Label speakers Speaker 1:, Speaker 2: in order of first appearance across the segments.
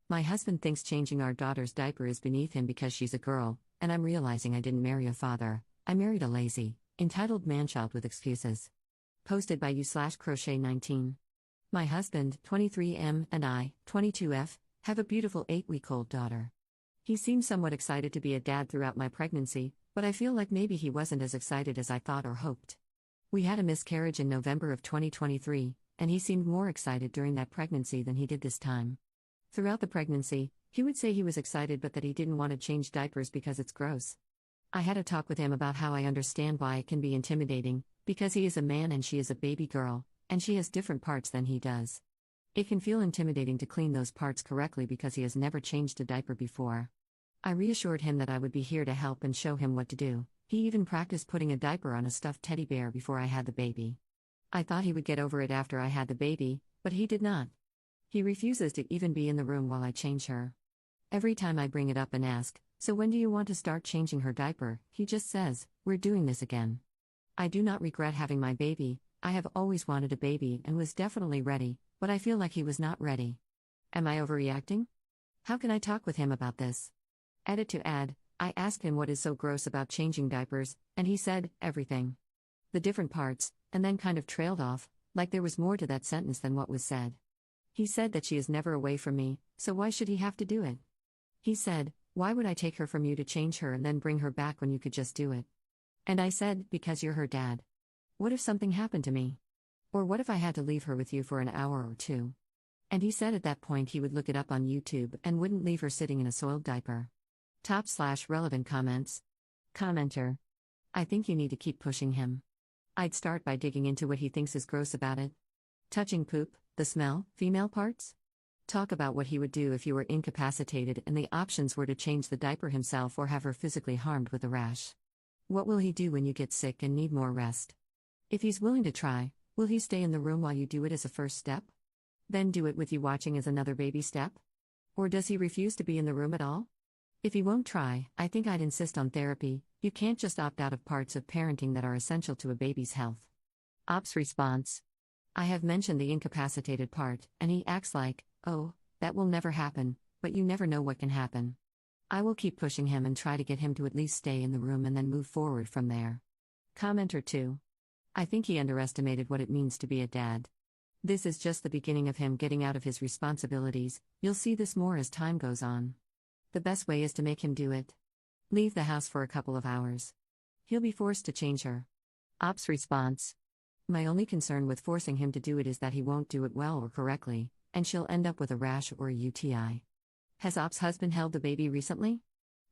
Speaker 1: My husband thinks changing our daughter's diaper is beneath him because she's a girl, and I'm realizing I didn't marry a father, I married a lazy, entitled manchild with excuses. Posted by you/crochet19. My husband, 23M, and I, 22F, have a beautiful 8-week-old daughter. He seemed somewhat excited to be a dad throughout my pregnancy, but I feel like maybe he wasn't as excited as I thought or hoped. We had a miscarriage in November of 2023, and he seemed more excited during that pregnancy than he did this time. Throughout the pregnancy, he would say he was excited but that he didn't want to change diapers because it's gross. I had a talk with him about how I understand why it can be intimidating, because he is a man and she is a baby girl, and she has different parts than he does. It can feel intimidating to clean those parts correctly because he has never changed a diaper before. I reassured him that I would be here to help and show him what to do. He even practiced putting a diaper on a stuffed teddy bear before I had the baby. I thought he would get over it after I had the baby, but he did not. He refuses to even be in the room while I change her. Every time I bring it up and ask, "So when do you want to start changing her diaper?" he just says, "We're doing this again." I do not regret having my baby. I have always wanted a baby and was definitely ready, but I feel like he was not ready. Am I overreacting? How can I talk with him about this? Edit to add, I asked him what is so gross about changing diapers, and he said, everything. The different parts, and then kind of trailed off, like there was more to that sentence than what was said. He said that she is never away from me, so why should he have to do it? He said, "Why would I take her from you to change her and then bring her back when you could just do it?" And I said, "Because you're her dad. What if something happened to me? Or what if I had to leave her with you for an hour or two?" And he said at that point he would look it up on YouTube and wouldn't leave her sitting in a soiled diaper. Top/relevant comments. Commenter. I think you need to keep pushing him. I'd start by digging into what he thinks is gross about it. Touching poop, the smell, female parts? Talk about what he would do if you were incapacitated and the options were to change the diaper himself or have her physically harmed with a rash. What will he do when you get sick and need more rest? If he's willing to try, will he stay in the room while you do it as a first step? Then do it with you watching as another baby step? Or does he refuse to be in the room at all? If he won't try, I think I'd insist on therapy. You can't just opt out of parts of parenting that are essential to a baby's health. Ops response. I have mentioned the incapacitated part, and he acts like, "Oh, that will never happen," but you never know what can happen. I will keep pushing him and try to get him to at least stay in the room and then move forward from there. Commenter 2. I think he underestimated what it means to be a dad. This is just the beginning of him getting out of his responsibilities. You'll see this more as time goes on. The best way is to make him do it. Leave the house for a couple of hours. He'll be forced to change her. Ops response. My only concern with forcing him to do it is that he won't do it well or correctly, and she'll end up with a rash or a UTI. Has Ops' husband held the baby recently?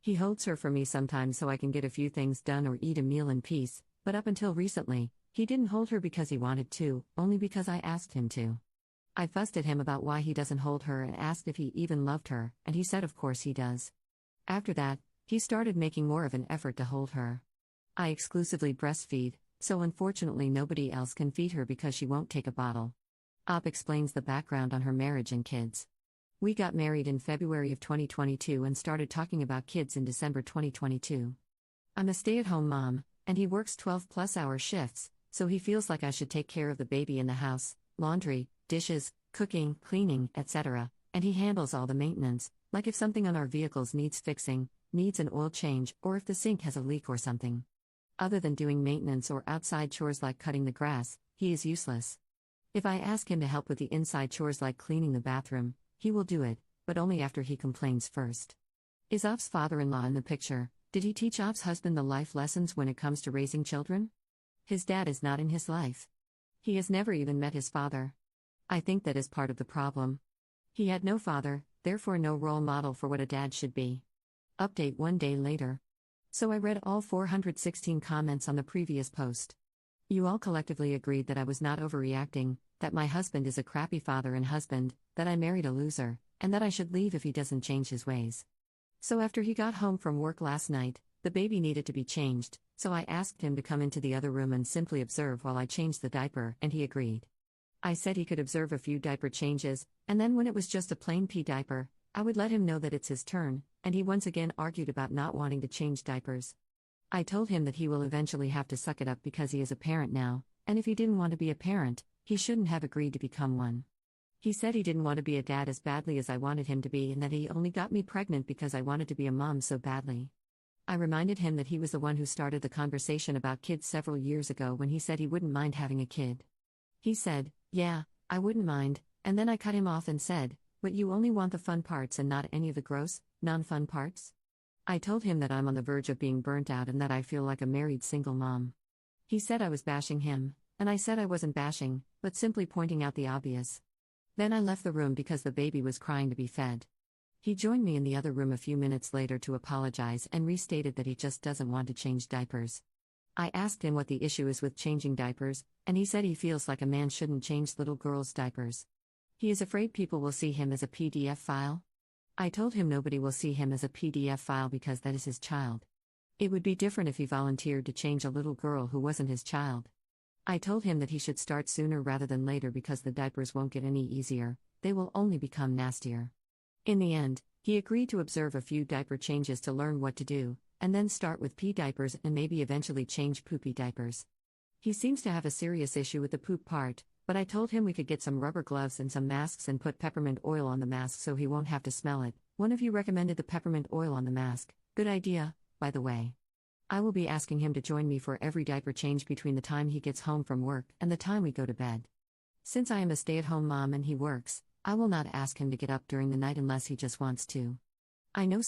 Speaker 1: He holds her for me sometimes so I can get a few things done or eat a meal in peace, but up until recently, he didn't hold her because he wanted to, only because I asked him to. I fussed at him about why he doesn't hold her and asked if he even loved her, and he said of course he does. After that, he started making more of an effort to hold her. I exclusively breastfeed, so unfortunately nobody else can feed her because she won't take a bottle. Op explains the background on her marriage and kids. We got married in February of 2022 and started talking about kids in December 2022. I'm a stay-at-home mom, and he works 12-plus-hour shifts, so he feels like I should take care of the baby in the house, laundry, dishes, cooking, cleaning, etc., and he handles all the maintenance, like if something on our vehicles needs fixing, needs an oil change, or if the sink has a leak or something. Other than doing maintenance or outside chores like cutting the grass, he is useless. If I ask him to help with the inside chores like cleaning the bathroom, he will do it, but only after he complains first. Is Op's father-in-law in the picture? Did he teach Op's husband the life lessons when it comes to raising children? His dad is not in his life. He has never even met his father. I think that is part of the problem. He had no father, therefore no role model for what a dad should be. Update 1 day later. So I read all 416 comments on the previous post. You all collectively agreed that I was not overreacting, that my husband is a crappy father and husband, that I married a loser, and that I should leave if he doesn't change his ways. So after he got home from work last night, the baby needed to be changed, so I asked him to come into the other room and simply observe while I changed the diaper, and he agreed. I said he could observe a few diaper changes, and then when it was just a plain pee diaper, I would let him know that it's his turn, and he once again argued about not wanting to change diapers. I told him that he will eventually have to suck it up because he is a parent now, and if he didn't want to be a parent, he shouldn't have agreed to become one. He said he didn't want to be a dad as badly as I wanted him to be and that he only got me pregnant because I wanted to be a mom so badly. I reminded him that he was the one who started the conversation about kids several years ago when he said he wouldn't mind having a kid. He said, "Yeah, I wouldn't mind," and then I cut him off and said, "But you only want the fun parts and not any of the gross, non-fun parts?" I told him that I'm on the verge of being burnt out and that I feel like a married single mom. He said I was bashing him, and I said I wasn't bashing, but simply pointing out the obvious. Then I left the room because the baby was crying to be fed. He joined me in the other room a few minutes later to apologize and restated that he just doesn't want to change diapers. I asked him what the issue is with changing diapers, and he said he feels like a man shouldn't change little girls' diapers. He is afraid people will see him as a PDF file. I told him nobody will see him as a PDF file because that is his child. It would be different if he volunteered to change a little girl who wasn't his child. I told him that he should start sooner rather than later because the diapers won't get any easier, they will only become nastier. In the end, he agreed to observe a few diaper changes to learn what to do, and then start with pee diapers and maybe eventually change poopy diapers. He seems to have a serious issue with the poop part, but I told him we could get some rubber gloves and some masks and put peppermint oil on the mask so he won't have to smell it. One of you recommended the peppermint oil on the mask. Good idea, by the way. I will be asking him to join me for every diaper change between the time he gets home from work and the time we go to bed. Since I am a stay-at-home mom and he works, I will not ask him to get up during the night unless he just wants to. I know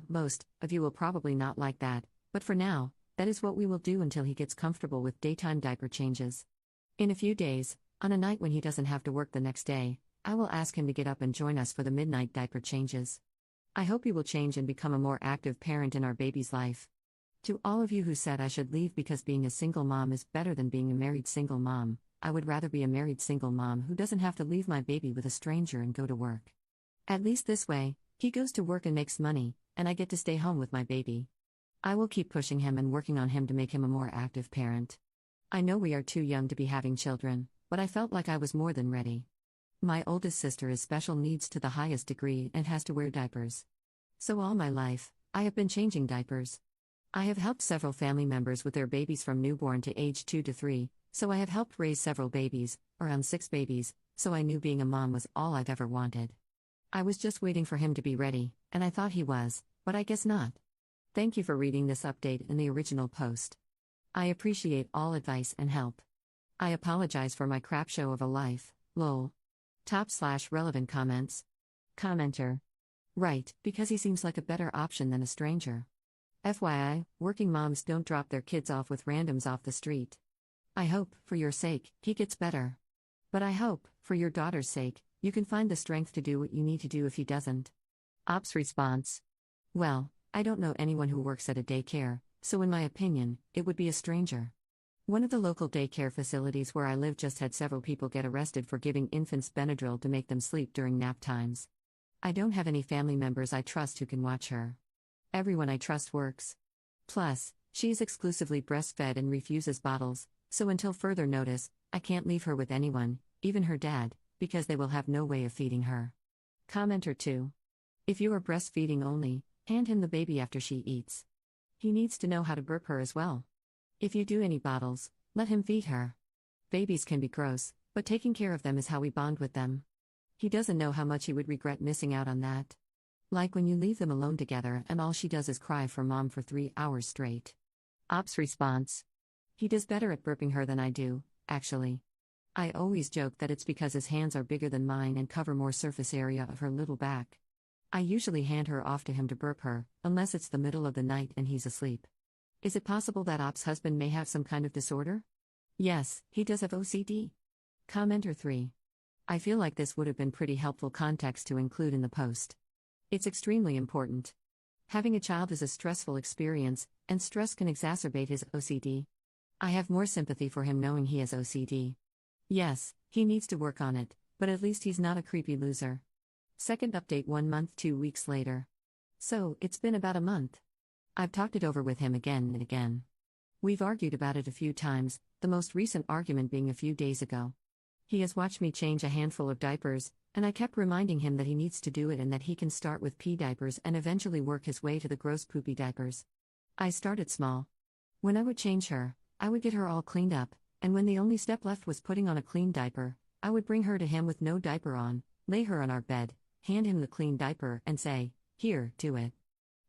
Speaker 1: most of you will probably not like that, but for now, that is what we will do until he gets comfortable with daytime diaper changes. In a few days, on a night when he doesn't have to work the next day, I will ask him to get up and join us for the midnight diaper changes. I hope he will change and become a more active parent in our baby's life. To all of you who said I should leave because being a single mom is better than being a married single mom, I would rather be a married single mom who doesn't have to leave my baby with a stranger and go to work. At least this way, he goes to work and makes money, and I get to stay home with my baby. I will keep pushing him and working on him to make him a more active parent. I know we are too young to be having children, but I felt like I was more than ready. My oldest sister is special needs to the highest degree and has to wear diapers. So all my life, I have been changing diapers. I have helped several family members with their babies from newborn to age 2 to 3, so I have helped raise several babies, around 6 babies, so I knew being a mom was all I've ever wanted. I was just waiting for him to be ready, and I thought he was, but I guess not. Thank you for reading this update in the original post. I appreciate all advice and help. I apologize for my crap show of a life, lol. Top/relevant comments. Commenter. Right, because he seems like a better option than a stranger. FYI, working moms don't drop their kids off with randoms off the street. I hope, for your sake, he gets better. But I hope, for your daughter's sake, you can find the strength to do what you need to do if he doesn't. Op's response. Well, I don't know anyone who works at a daycare, so in my opinion, it would be a stranger. One of the local daycare facilities where I live just had several people get arrested for giving infants Benadryl to make them sleep during nap times. I don't have any family members I trust who can watch her. Everyone I trust works. Plus, she is exclusively breastfed and refuses bottles, so until further notice, I can't leave her with anyone, even her dad, because they will have no way of feeding her. Commenter 2. If you are breastfeeding only, hand him the baby after she eats. He needs to know how to burp her as well. If you do any bottles, let him feed her. Babies can be gross, but taking care of them is how we bond with them. He doesn't know how much he would regret missing out on that. Like when you leave them alone together and all she does is cry for mom for 3 hours straight. Op's response. He does better at burping her than I do, actually. I always joke that it's because his hands are bigger than mine and cover more surface area of her little back. I usually hand her off to him to burp her, unless it's the middle of the night and he's asleep. Is it possible that Op's husband may have some kind of disorder? Yes, he does have OCD. Commenter 3. I feel like this would have been pretty helpful context to include in the post. It's extremely important. Having a child is a stressful experience, and stress can exacerbate his OCD. I have more sympathy for him knowing he has OCD. Yes, he needs to work on it, but at least he's not a creepy loser. Second update 1 month 2 weeks later. So, it's been about a month. I've talked it over with him again and again. We've argued about it a few times, the most recent argument being a few days ago. He has watched me change a handful of diapers, and I kept reminding him that he needs to do it and that he can start with pee diapers and eventually work his way to the gross poopy diapers. I started small. When I would change her, I would get her all cleaned up, and when the only step left was putting on a clean diaper, I would bring her to him with no diaper on, lay her on our bed, hand him the clean diaper, and say, "Here, do it."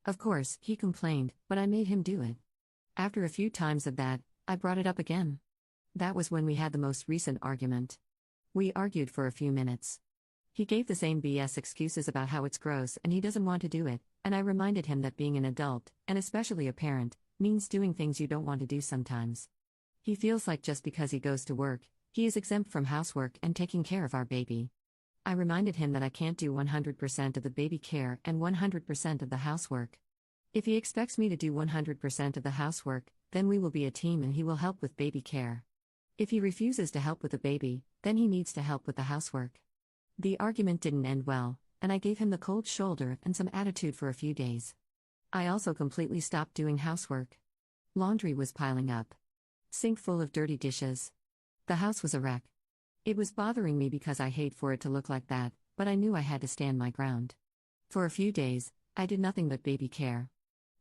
Speaker 1: Of course, he complained, but I made him do it. After a few times of that, I brought it up again. That was when we had the most recent argument. We argued for a few minutes. He gave the same BS excuses about how it's gross and he doesn't want to do it, and I reminded him that being an adult, and especially a parent, means doing things you don't want to do sometimes. He feels like just because he goes to work, he is exempt from housework and taking care of our baby. I reminded him that I can't do 100% of the baby care and 100% of the housework. If he expects me to do 100% of the housework, then we will be a team and he will help with baby care. If he refuses to help with the baby, then he needs to help with the housework. The argument didn't end well, and I gave him the cold shoulder and some attitude for a few days. I also completely stopped doing housework. Laundry was piling up. Sink full of dirty dishes. The house was a wreck. It was bothering me because I hate for it to look like that, but I knew I had to stand my ground. For a few days, I did nothing but baby care.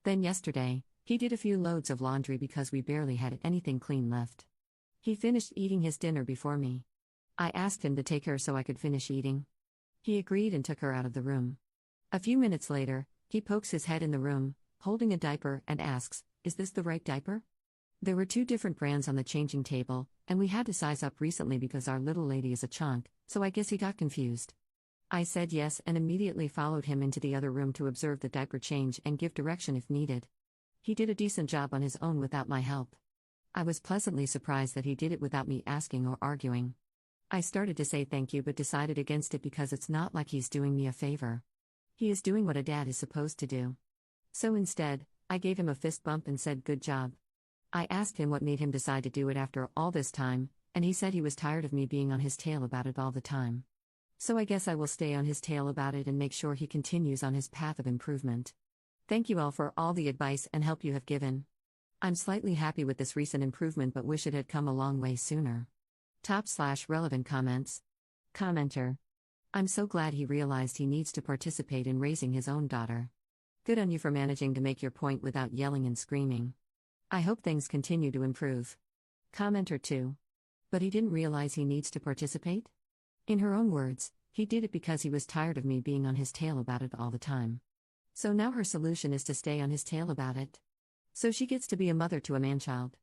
Speaker 1: Then yesterday, he did a few loads of laundry because we barely had anything clean left. He finished eating his dinner before me. I asked him to take her so I could finish eating. He agreed and took her out of the room. A few minutes later, he pokes his head in the room, holding a diaper, and asks, "Is this the right diaper?" There were 2 different brands on the changing table, and we had to size up recently because our little lady is a chunk, so I guess he got confused. I said yes and immediately followed him into the other room to observe the diaper change and give direction if needed. He did a decent job on his own without my help. I was pleasantly surprised that he did it without me asking or arguing. I started to say thank you but decided against it because it's not like he's doing me a favor. He is doing what a dad is supposed to do. So instead, I gave him a fist bump and said good job. I asked him what made him decide to do it after all this time, and he said he was tired of me being on his tail about it all the time. So I guess I will stay on his tail about it and make sure he continues on his path of improvement. Thank you all for all the advice and help you have given. I'm slightly happy with this recent improvement but wish it had come a long way sooner. Top/relevant comments. Commenter. I'm so glad he realized he needs to participate in raising his own daughter. Good on you for managing to make your point without yelling and screaming. I hope things continue to improve. Commenter 2. But he didn't realize he needs to participate? In her own words, he did it because he was tired of me being on his tail about it all the time. So now her solution is to stay on his tail about it. So she gets to be a mother to a man-child.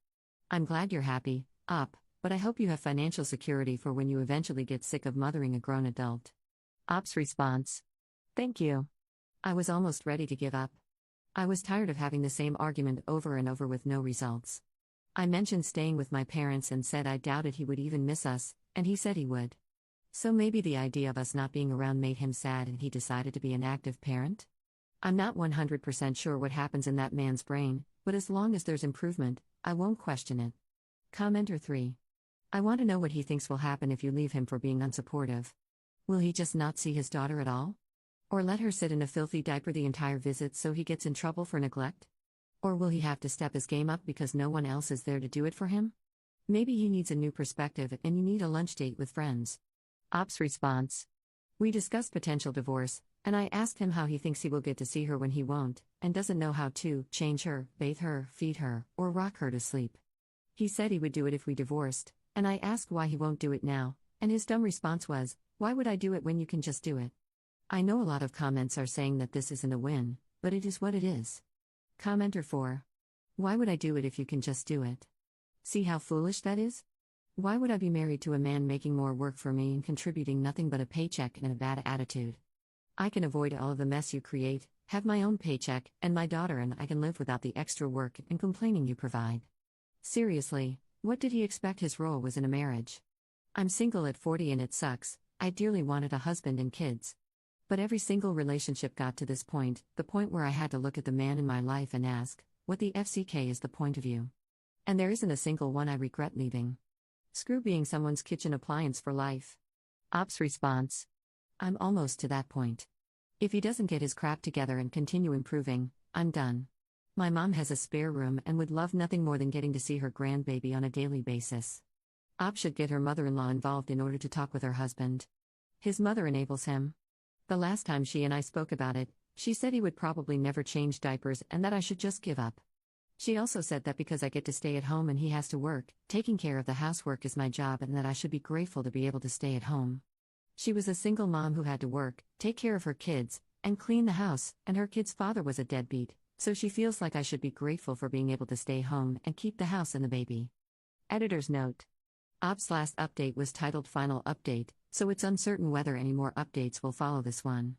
Speaker 1: I'm glad you're happy, Op, but I hope you have financial security for when you eventually get sick of mothering a grown adult. Op's response. Thank you. I was almost ready to give up. I was tired of having the same argument over and over with no results. I mentioned staying with my parents and said I doubted he would even miss us, and he said he would. So maybe the idea of us not being around made him sad and he decided to be an active parent? I'm not 100% sure what happens in that man's brain, but as long as there's improvement, I won't question it. Commenter 3. I want to know what he thinks will happen if you leave him for being unsupportive. Will he just not see his daughter at all? Or let her sit in a filthy diaper the entire visit so he gets in trouble for neglect? Or will he have to step his game up because no one else is there to do it for him? Maybe he needs a new perspective and you need a lunch date with friends. Op's response. We discussed potential divorce, and I asked him how he thinks he will get to see her when he won't, and doesn't know how to change her, bathe her, feed her, or rock her to sleep. He said he would do it if we divorced, and I asked why he won't do it now, and his dumb response was, "Why would I do it when you can just do it?" I know a lot of comments are saying that this isn't a win, but it is what it is. Commenter 4. Why would I do it if you can just do it? See how foolish that is? Why would I be married to a man making more work for me and contributing nothing but a paycheck and a bad attitude? I can avoid all of the mess you create, have my own paycheck and my daughter, and I can live without the extra work and complaining you provide. Seriously, what did he expect his role was in a marriage? I'm single at 40 and it sucks. I dearly wanted a husband and kids. But every single relationship got to this point, the point where I had to look at the man in my life and ask, what the FCK is the point of you? And there isn't a single one I regret leaving. Screw being someone's kitchen appliance for life. Op's response. I'm almost to that point. If he doesn't get his crap together and continue improving, I'm done. My mom has a spare room and would love nothing more than getting to see her grandbaby on a daily basis. Op should get her mother-in-law involved in order to talk with her husband. His mother enables him. The last time she and I spoke about it, she said he would probably never change diapers and that I should just give up. She also said that because I get to stay at home and he has to work, taking care of the housework is my job and that I should be grateful to be able to stay at home. She was a single mom who had to work, take care of her kids, and clean the house, and her kid's father was a deadbeat, so she feels like I should be grateful for being able to stay home and keep the house and the baby. Editor's note. Ops last update was titled Final Update, so it's uncertain whether any more updates will follow this one.